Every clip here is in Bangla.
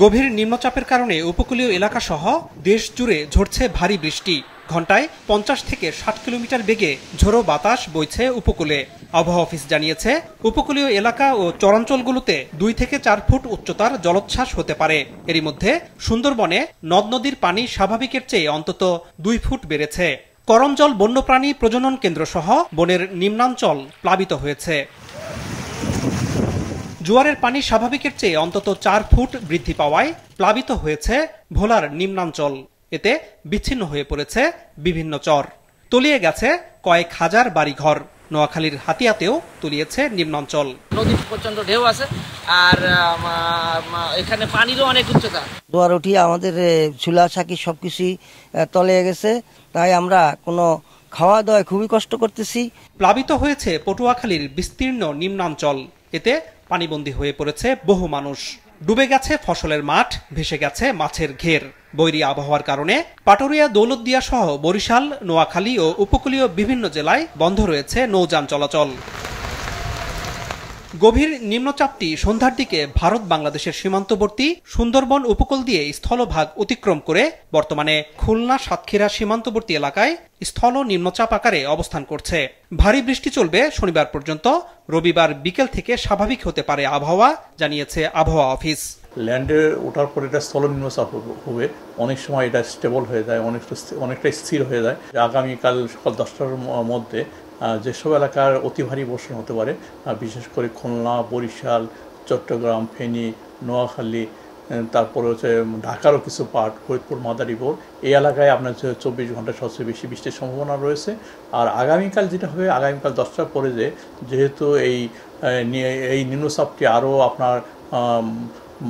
গভীর নিম্নচাপের কারণে উপকূলীয় এলাকা সহ দেশ জুড়ে ঝরছে ভারী বৃষ্টি। ঘন্টায় 50 থেকে 60 কিলোমিটার বেগে ঝোড়ো বাতাস বইছে উপকূলে। আবহাওয়া অফিস জানিয়েছে, উপকূলীয় এলাকা ও চরাঞ্চলগুলোতে 2 থেকে 4 ফুট উচ্চতার জলোচ্ছ্বাস হতে পারে। এরই মধ্যে সুন্দরবনে নদ নদীর পানি স্বাভাবিকের চেয়ে অন্তত 2 ফুট বেড়েছে। করমজল বন্যপ্রাণী প্রজনন কেন্দ্র সহ বনের নিম্নাঞ্চল প্লাবিত হয়েছে। জোয়ারের পানি স্বাভাবিকের চেয়ে অন্তত 4 ফুট বৃদ্ধি পাওয়ায় প্লাবিত হয়েছে ভোলার নিম্নাঞ্চল। এতে বিচ্ছিন্ন হয়ে পড়েছে বিভিন্ন চর, তলিয়ে গেছে কয়েক হাজার বাড়িঘর। নোয়াখালীর হাতিয়াতেও তলিয়েছে নিম্নাঞ্চল। নদীর প্রচন্ড ঢেউ আছে, আর এখানে পানিরও অনেক উচ্চতা। জোয়ার উঠিয়ে আমাদের চুলা চাকি সবকিছুই তলিয়ে গেছে, তাই আমরা কোনো খাওয়া দাওয়ায় খুবই কষ্ট করতেছি। প্লাবিত হয়েছে পটুয়াখালীর বিস্তীর্ণ নিম্নাঞ্চল। এতে পানিবন্দী হয়ে পড়েছে বহু মানুষ। ডুবে গেছে ফসলের মাঠ, ভেসে গেছে মাছের ঘের। বৈরী আবহাওয়ার কারণে পাটুরিয়া, দৌলতদিয়া সহ বরিশাল, নোয়াখালী ও উপকূলীয় বিভিন্ন জেলায় বন্ধ রয়েছে নৌযান চলাচল। গভীর নিম্নচাপটি সন্ধ্যার দিকে ভারত বাংলাদেশের সীমান্তবর্তী সুন্দরবন উপকূল দিয়ে স্থলভাগ অতিক্রম করে বর্তমানে খুলনা সাতক্ষীরা সীমান্তবর্তী এলাকায় স্থল নিম্নচাপ আকারে অবস্থান করছে। ভারী বৃষ্টি চলবে শনিবার পর্যন্ত। রবিবার বিকেল থেকে স্বাভাবিক হতে পারে আবহাওয়া, জানিয়েছে আবহাওয়া অফিস। ল্যান্ডে ওঠার পর এটা স্থল নিম্নচাপ হবে, অনেক সময় এটা স্টেবল হয়ে যায়, অনেকটা স্থির হয়ে যায়। আগামীকাল সকাল 10টার মধ্যে যেসব এলাকার অতি ভারী বর্ষণ হতে পারে, বিশেষ করে খুলনা, বরিশাল, চট্টগ্রাম, ফেনী, নোয়াখালী, তারপরে হচ্ছে ঢাকারও কিছু পার্ট, ফরিদপুর, মাদারীপুর, এই এলাকায় আপনার 24 ঘন্টা সবচেয়ে বেশি বৃষ্টির সম্ভাবনা রয়েছে। আর আগামীকাল যেটা হবে, আগামীকাল 10টার পরে যেহেতু এই নিম্নচাপটি আরও আপনার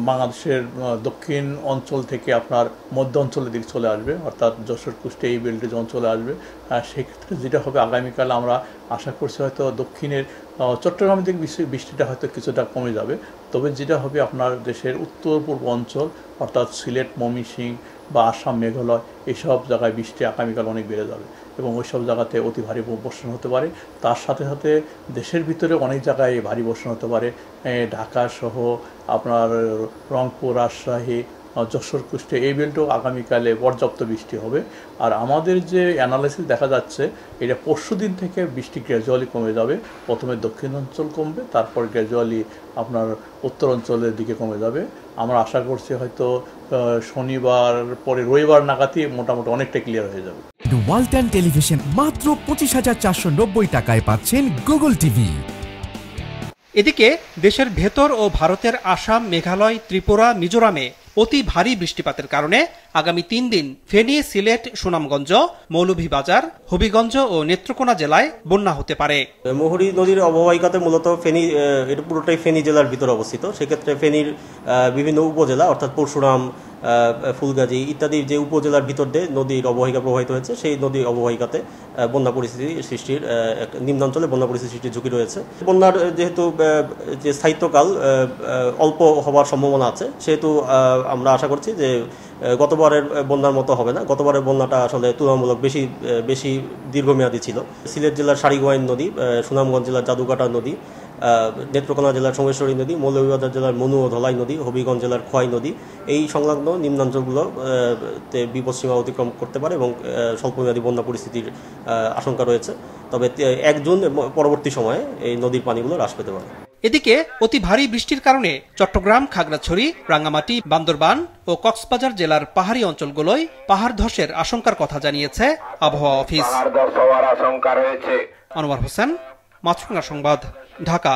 বাংলাদেশের দক্ষিণ অঞ্চল থেকে আপনার মধ্য অঞ্চলের দিকে চলে আসবে, অর্থাৎ যশোর, কুষ্টিয়া এই বেল্টেজ অঞ্চলে আসবে। সেক্ষেত্রে যেটা হবে, আগামীকাল আমরা আশা করছি হয়তো দক্ষিণের চট্টগ্রামের দিকে বৃষ্টিটা হয়তো কিছুটা কমে যাবে। তবে যেটা হবে আপনার দেশের উত্তর পূর্ব অঞ্চল, অর্থাৎ সিলেট, ময়মনসিংহ বা আসাম, মেঘালয়, এইসব জায়গায় বৃষ্টি আগামীকাল অনেক বেড়ে যাবে এবং ওইসব জায়গাতে অতি ভারী বর্ষণ হতে পারে। তার সাথে সাথে দেশের ভিতরে অনেক জায়গায় ভারী বর্ষণ হতে পারে, ঢাকা সহ আপনার রংপুর, রাজশাহী, যশোর, কুষ্টিয়া এই বেল্টেও আগামীকালে পর্যাপ্ত বৃষ্টি হবে। আর আমাদের যে অ্যানালাইসিস দেখা যাচ্ছে, এটা পরশুদিন থেকে বৃষ্টি গ্র্যাজুয়ালি কমে যাবে। প্রথমে দক্ষিণ অঞ্চল কমবে, তারপর গ্র্যাজুয়ালি আপনার উত্তর অঞ্চলের দিকে কমে যাবে। আমরা আশা করছি হয়তো শনিবার পরে রবিবার নাগাদই মোটামুটি অনেকটা ক্লিয়ার হয়ে যাবে। ওয়ালটন টেলিভিশন মাত্র 25,490 টাকায় পাচ্ছেন গুগল টিভি। এদিকে দেশের ভেতর ও ভারতের আসাম, মেঘালয়, ত্রিপুরা, মিজোরামে অতি ভারী বৃষ্টিপাতের কারণে আগামী 3 দিন ফেনী, সিলেট, সুনামগঞ্জ, মৌলভীবাজার, হবিগঞ্জ ও নেত্রকোনা জেলায় বন্যা হতে পারে। মুহুরী নদীর অববাহিকাতে মূলত ফেনী, এটা পুরোটাই ফেনী জেলার ভিতরে অবস্থিত। সেক্ষেত্রে ফেনীর বিভিন্ন উপজেলা, অর্থাৎ পরশুরাম, ফুলগাজী ইত্যাদি যে উপজেলার ভিতর দিয়ে নদীর অববাহিকা প্রবাহিত হয়েছে, সেই নদীর অববাহিকাতে বন্যা পরিস্থিতি সৃষ্টির, নিম্নাঞ্চলে বন্যা পরিস্থিতি সৃষ্টির ঝুঁকি রয়েছে। বন্যার যেহেতু যে স্থায়িত্বকাল অল্প হওয়ার সম্ভাবনা আছে, সেহেতু আমরা আশা করছি যে গতবারের বন্যার মতো হবে না। গতবারের বন্যাটা আসলে তুলনামূলক বেশি দীর্ঘমেয়াদী ছিল। সিলেট জেলার সারিগোয়াইন নদী, সুনামগঞ্জ জেলার জাদুকাটা নদী, নেত্রকোনা জেলার সোমেশ্বরী নদী, মৌলভীবাজার জেলার মনু ও ধলাই নদী, হবিগঞ্জ জেলার খোয়াই নদী, এই সংলগ্ন নিম্নাঞ্চলগুলোতে বিপদসীমা অতিক্রম করতে পারে এবং স্বল্পমেয়াদী বন্যা পরিস্থিতির আশঙ্কা রয়েছে। তবে 1 জুন পরবর্তী সময়ে এই নদীর পানিগুলো হ্রাস পেতে পারে। এদিকে অতি ভারী বৃষ্টির কারণে চট্টগ্রাম, খাগড়াছড়ি, রাঙ্গামাটি, বান্দরবান ও কক্সবাজার জেলার পাহাড়ি অঞ্চলগুলোয় পাহাড় ধসের আশঙ্কার কথা জানিয়েছে আবহাওয়া অফিস। আনোয়ার হোসেন, মাছরাঙা সংবাদ, ঢাকা।